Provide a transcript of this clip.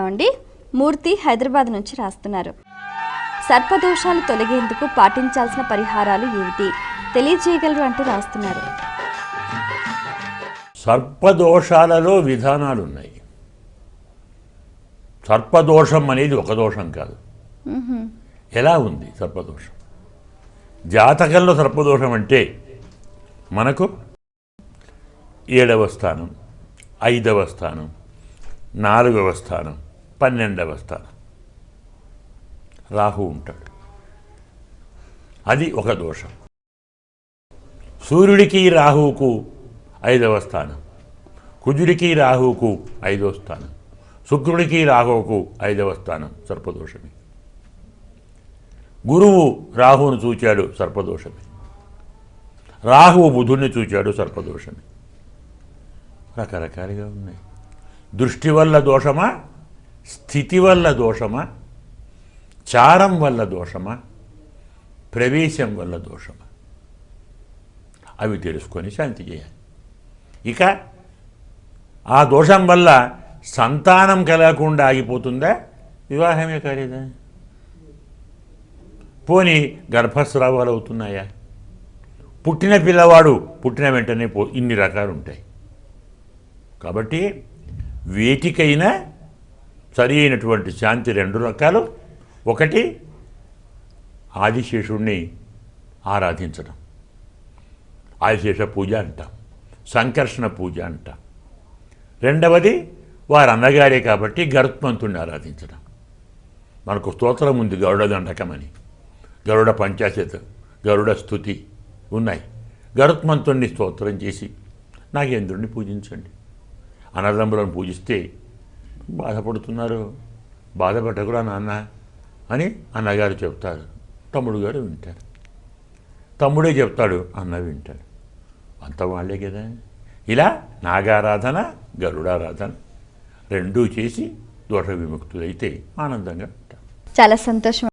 అండి మూర్తి హైదరాబాద్ నుంచి రాస్తున్నారు. సర్పదోషాలు తొలగేందుకు పాటించాల్సిన పరిహారాలు ఏమిటి తెలియజేయగలరు అంటూ రాస్తున్నారు. సర్పదోషాలలో విధానాలు ఉన్నాయి. సర్పదోషం అనేది ఒక దోషం కాదు. ఎలా ఉంది సర్పదోషం? జాతకంలో సర్పదోషం అంటే మనకు 7వ స్థానం, 5వ స్థానం, 4వ స్థానం, 12వ స్థానం రాహు ఉంటాడు. అది ఒక దోషం. సూర్యుడికి రాహువుకు 5వ స్థానం, కుజుడికి రాహువుకు 5వ స్థానం, శుక్రుడికి రాహువుకు 5వ స్థానం సర్పదోషమే. గురువు రాహువును చూచాడు సర్పదోషమే. రాహువు బుధుడిని చూచాడు సర్పదోషమే. రకరకాలుగా ఉన్నాయి. దృష్టి వల్ల దోషమా, స్థితి వల్ల దోషమా, చారం వల్ల దోషమా, ప్రవేశం వల్ల దోషమా, అవి తెలుసుకొని శాంతి చేయాలి. ఇక ఆ దోషం వల్ల సంతానం కలగకుండా ఆగిపోతుందా? వివాహమే కాలేదా? పోనీ గర్భస్రావాలు అవుతున్నాయా? పుట్టిన పిల్లవాడు పుట్టిన వెంటనే ఇన్ని రకాలు ఉంటాయి. కాబట్టి వేటికైనా సరి అయినటువంటి శాంతి 2 రకాలు. ఒకటి ఆదిశేషుణ్ణి ఆరాధించడం, ఆదిశేష పూజ అంటాం, సంకర్షణ పూజ అంటాం. రెండవది వారు అన్నగారే కాబట్టి గరుత్మంతుణ్ణి ఆరాధించడం. మనకు స్తోత్రం ఉంది, గరుడ దండకమని, గరుడ పంచాశత్, గరుడ స్తుతి ఉన్నాయి. గరుత్మంతుణ్ణి స్తోత్రం చేసి నాగేంద్రుడిని పూజించండి. అన్నదమ్ములను పూజిస్తే బాధపడుతున్నారు, బాధపడకురా నాన్న అని అన్నగారు చెప్తారు, తమ్ముడు గారు వింటారు. తమ్ముడే చెప్తాడు, అన్న వింటాడు. అంత వాళ్ళే కదా. ఇలా నాగారాధన, గరుడారాధన 2 చేసి దోష విముక్తులైతే ఆనందంగా ఉంటారు. చాలా సంతోషం.